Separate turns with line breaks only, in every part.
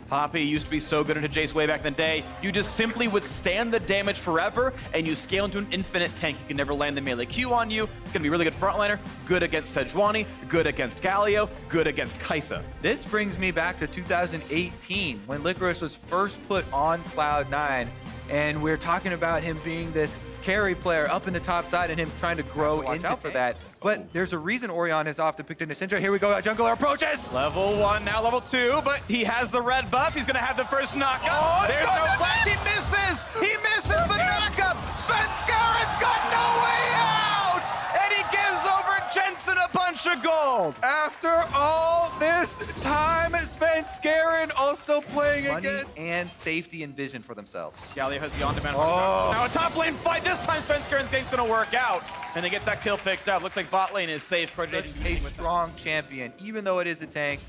Poppy used to be so good into Jace way back in the day. You just simply withstand the damage forever, and you scale into an infinite tank. You can never land the melee Q on you. It's going to be a really good frontliner, good against Sejuani, good against Galio, good against Kai'Sa.
This brings me back to 2018, when Licorice was first put on Cloud9, and we're talking about him being this carry player up in the top side and him trying to grow into for that. But there's a reason Orion has often picked into Syndra. Here we go, jungler approaches!
Level 1, now level 2, but he has the red buff. He's gonna have the first knockup.
Oh,
there's no flash, he misses! He misses the knockup! Svenskaren's got no way out! And he gives over Jensen a bunch of gold!
After all this time, Svenskaren also playing
Money
against and safety and vision for themselves.
Galio has the on-demand. Now a top lane fight. This time Svenskaren's game's gonna work out. And they get that kill picked up. Looks like bot lane is safe.
Such a strong champion, even though it is a tank.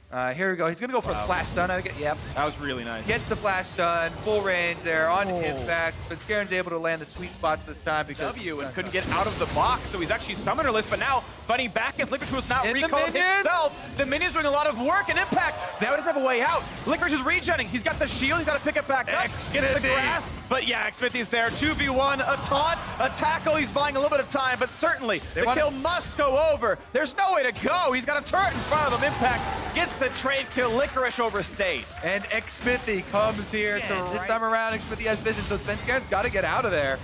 Here we go. He's going to go for a flash stun. Yep.
That was really nice.
Gets the flash stun, full range there on impact. But Scaren's able to land the sweet spots this time because
and couldn't get out of the box, so he's actually summonerless. But now fighting back against Licorice, who was not recalling himself. The minion's doing a lot of work and impact. Now he doesn't have a way out. Licorice is regenning. He's got the shield. He's got to pick it back up. Gets the grasp. But yeah, Xmithy's there. 2v1, a taunt, a tackle. He's buying a little bit of time, but certainly the kill must go over. There's no way to go. He's got a turret in front of him. Impact gets the trade kill. Licorice overstayed.
And Xmithy comes here to this time around. Xmithy has vision, so Svenskaren's got to get out of there.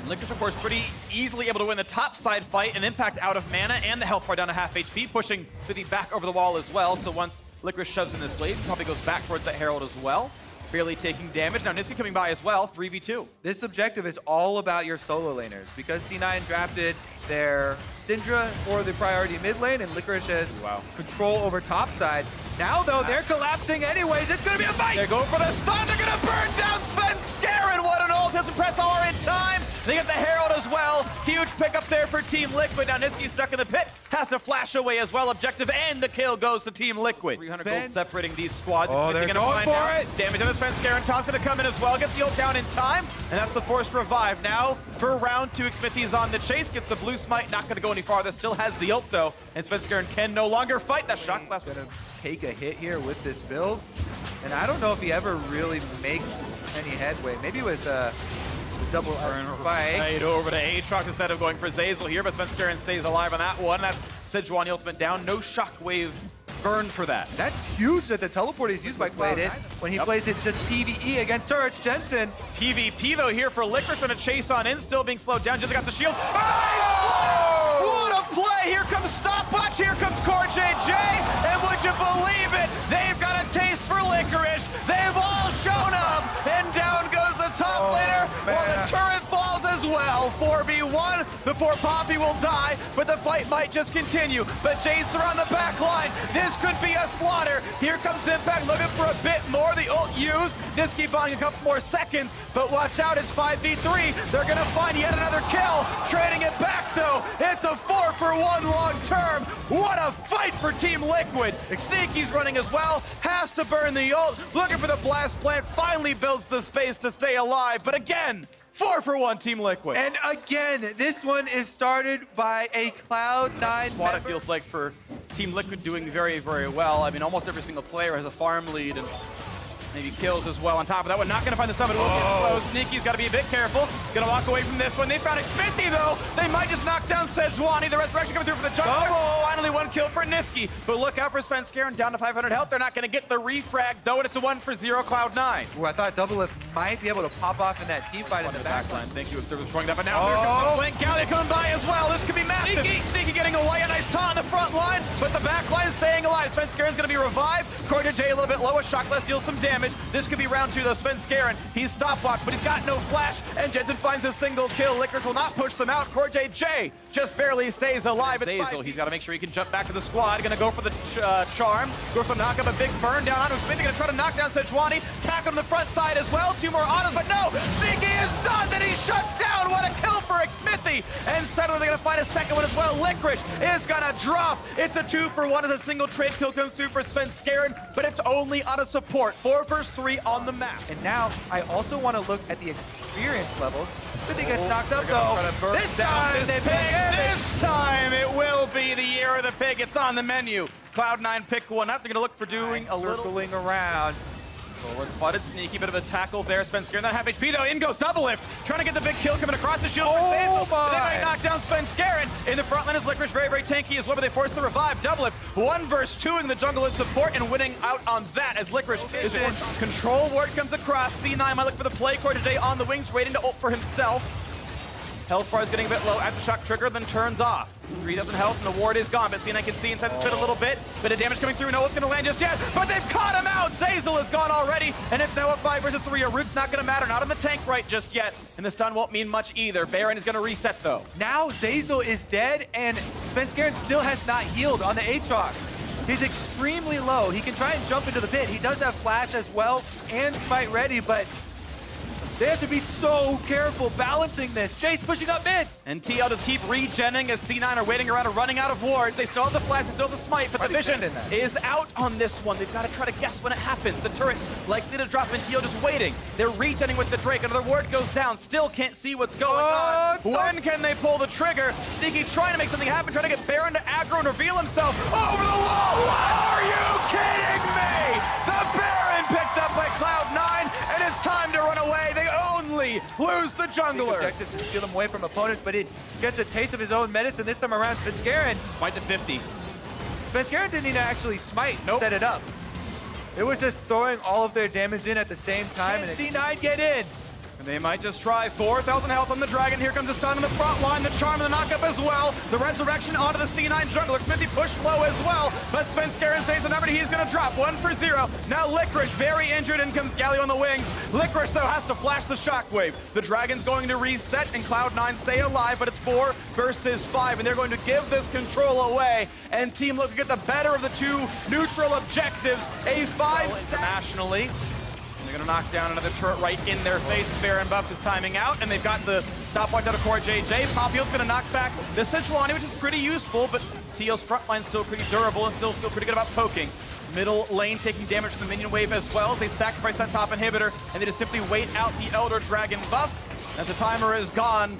Licorice, of course, pretty easily able to win the top side fight, and Impact out of mana and the health bar down to half HP, pushing Smithy back over the wall as well. So once Licorice shoves in this blade, he probably goes back towards that Herald as well. Barely taking damage. Now Nisqy coming by as well, 3v2.
This objective is all about your solo laners because C9 drafted their Syndra for the priority mid lane and Licorice has control over top side. Now though, they're collapsing anyways. It's gonna be a fight!
They're going for the stun. They're gonna burn down Svenskaren. What an ult. Doesn't press R in time. They get the Herald as well. Huge pickup there for Team Liquid. Now Nisqy stuck in the pit. Has to flash away as well. Objective and the kill goes to Team Liquid. 300 gold separating these squads.
Oh, they're going for it.
Damage on the Svenskaren. Toss gonna come in as well. Gets the ult down in time. And that's the forced revive. Now for round 2, Xmithy's on the chase. Gets the blue smite. Not gonna go any farther. Still has the ult though. And Svenskaren can no longer fight. That shot class
gonna take a hit here with this build. And I don't know if he ever really makes any headway. Maybe with double fight.
Right over to Aatrox instead of going for Zeyzal here, but Svenskaren stays alive on that one. That's Sejuani ultimate down. No shockwave burn for that.
That's huge that the teleport is used by Cloud9 when he plays it just PvE against turrets. Jensen.
PvP though here for Licorice trying to chase on in, still being slowed down. Jensen got the shield.
Oh!
What a play! Here comes Stopwatch, here comes CoreJJ, and would you believe it? They've got a taste for Licorice. They've all shown up, and down goes the top laner while the turret falls as well. 4v1, the poor Poppy will die, but the fight might just continue. But Jace around the back line. This could be a slaughter. Here comes Impact looking for a bit more. The ult used. Nisqy buying a couple more seconds, but watch out, it's 5v3. They're gonna find yet another kill. Trading it back though. It's a 4-for-1 long term. What a fight for Team Liquid. Sneaky's running as well. Has to burn the ult. Looking for the blast plant. Finally builds the space to stay alive. But again, 4-for-1 Team Liquid.
And again, this one is started by a Cloud9
What it feels like for Team Liquid doing very, very well. I mean, almost every single player has a farm lead and maybe kills as well on top of that one. Not gonna find the summit. Sneaky's gotta be a bit careful. Gonna walk away from this one. They found Xmithy though. They might just knock down Sejuani. The resurrection coming through for the jungler. Finally one kill for Nisqy. But look out for Svenskaren down to 500 health. They're not gonna get the refrag though, and it's a 1-for-0 Cloud9.
Ooh, I thought Doublelift might be able to pop off in that team fight in the back line.
Thank you, Observer's throwing that, but now here comes the flank. Galio coming by as well. This could be massive. Sneaky getting away. A nice taunt on the front line, but the back line is staying alive. Svenskaren's gonna be revived. CoreJJ a little bit low. A Shockless deals some damage. This could be round 2 though. Svenskaren, he's stopwatch, but he's got no flash, and Jensen finds a single kill. Licorice will not push them out. CoreJJ just barely stays alive. It's Zeyzal. He's got to make sure he can jump back to the squad. Gonna go for the charm. Go for the knockup. A big burn down on him. Smithy gonna try to knock down Sejuani. Tack on the front side as well. 2 more autos, but no! Sneaky is stunned and he's shut down. What a kill for Xmithy! And suddenly they're gonna find a second one as well. Licorice is gonna drop. It's a 2-for-1 as a single trade kill comes through for Svenskaren, but it's only on a support. 4 versus 3 on the map.
And now I also want to look at the experience levels. Smithy gets knocked up though.
This time it will be the year of the pig. It's on the menu. Cloud9 pick one up. They're gonna look for doing a little
circling around.
Forward spotted, sneaky bit of a tackle there. Svenskeren, that half HP though. In goes Doublelift, trying to get the big kill coming across the shield.
Oh my!
They might knock down Svenskeren. In the front line is Licorice, very, very tanky as well, but they force the revive. Doublelift, 1 versus 2 in the jungle in support and winning out on that as Licorice is in. Control ward comes across. C9 might look for the play core today on the wings, waiting to ult for himself. Health bar is getting a bit low. Aftershock trigger, then turns off. 3,000 health, and the ward is gone. But C9 can see inside the pit a little bit. Bit of damage coming through. No one's going to land just yet. But they've caught him out. Zeyzal is gone already. And it's now a 5 versus 3. A root's not going to matter. Not on the tank right just yet. And the stun won't mean much either. Baron is going to reset, though.
Now Zeyzal is dead, and Svenskeren still has not healed on the Aatrox. He's extremely low. He can try and jump into the pit. He does have flash as well and smite ready, but they have to be so careful balancing this. Jace pushing up mid.
And TL just keep regenning as C9 are waiting around and running out of wards. They still have the flash, they still have the smite, but the vision is out on this one. They've got to try to guess when it happens. The turret likely to drop, and TL just waiting. They're regenning with the Drake. Another ward goes down. Still can't see what's going on. When can they pull the trigger? Sneaky trying to make something happen, trying to get Baron to aggro and reveal himself. Over the wall! Are you kidding me? The Baron picked up by Cloud9, and it's time to run away. They only lose the jungler.
Objective to steal him away from opponents, but he gets a taste of his own medicine this time around. Svenskeren.
Smite to 50.
Svenskeren didn't even actually smite, set it up. It was just throwing all of their damage in at the same time. And C9 get in.
And they might just try. 4,000 health on the Dragon. Here comes the stun in the front line. The charm and the knockup as well. The resurrection onto the C9 jungler. Smithy pushed low as well. But Svenskeren stays the number. He's going to drop 1 for 0. Now Licorice very injured. In comes Galio on the wings. Licorice, though, has to flash the shockwave. The Dragon's going to reset and Cloud9 stay alive. But it's 4 versus 5. And they're going to give this control away. And Team looking at the better of the 2 neutral objectives. A 5-stack nationally. They're going to knock down another turret right in their face. Baron buff is timing out, and they've got the stopwatch out of core JJ. Papio's going to knock back the Sejuani, which is pretty useful, but TL's front line's still pretty durable and still feel pretty good about poking. Middle lane taking damage from the minion wave as well as they sacrifice that top inhibitor, and they just simply wait out the Elder Dragon buff. As the timer is gone,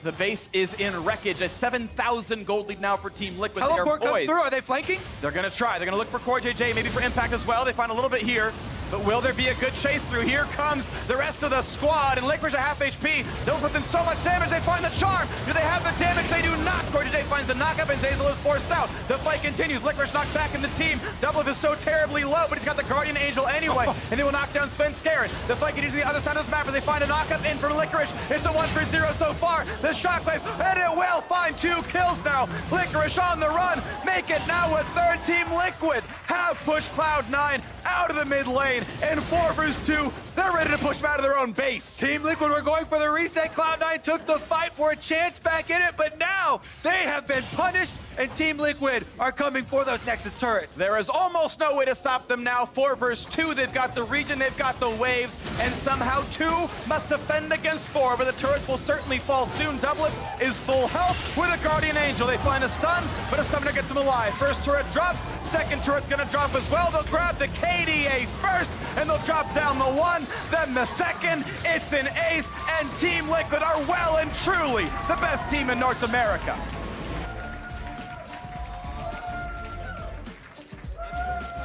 the base is in wreckage. A 7,000 gold lead now for Team Liquid.
Teleport comes through. Are they flanking?
They're going to try. They're going to look for core JJ, maybe for impact as well. They find a little bit here. But will there be a good chase through? Here comes the rest of the squad, and Licorice at half HP. Don't put in so much damage, they find the charm. Do they have the damage? They do not. Core JJ finds the knockup, and Zeyzal is forced out. The fight continues. Licorice knocked back in the team. Doublelift is so terribly low, but he's got the Guardian Angel anyway, and they will knock down Svenskeren. The fight continues to the other side of this map, and they find a knockup in from Licorice. It's a 1 for 0 so far. The shockwave, and it will find 2 kills now. Licorice on the run. Make it now with third Team Liquid. Have pushed Cloud9 out of the mid lane, and 4 versus 2, they're ready to push them out of their own base.
Team Liquid were going for the reset. Cloud9 took the fight for a chance back in it, but now they have been punished, and Team Liquid are coming for those Nexus turrets.
There is almost no way to stop them now. 4 versus 2, they've got the region, they've got the waves, and somehow 2 must defend against 4, but the turrets will certainly fall soon. Doublelift is full health with a Guardian Angel. They find a stun, but a summoner gets him alive. First turret drops, second turret's gonna drop as well. They'll grab the KDA first, and they'll drop down the 1, then the second. It's an ace, and Team Liquid are well and truly the best team in North America.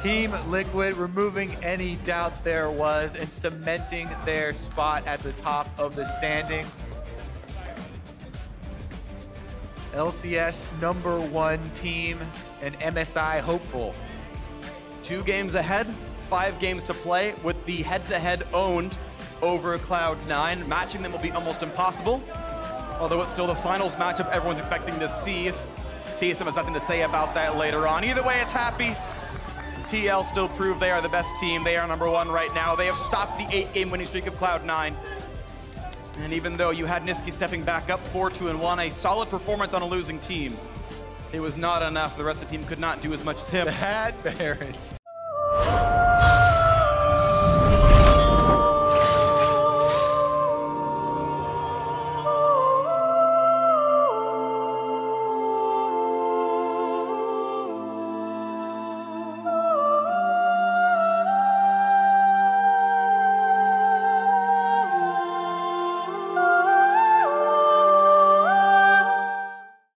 Team Liquid removing any doubt there was and cementing their spot at the top of the standings. LCS #1 team and MSI hopeful.
2 games ahead, 5 games to play with the head-to-head owned over Cloud9. Matching them will be almost impossible, although it's still the finals matchup everyone's expecting to see. If TSM has nothing to say about that later on. Either way, it's happy. TL still prove they are the best team. They are #1 right now. They have stopped the 8-game winning streak of Cloud9. And even though you had Niski stepping back up 4-2-1, a solid performance on a losing team, it was not enough. The rest of the team could not do as much as him.
Bad Barons.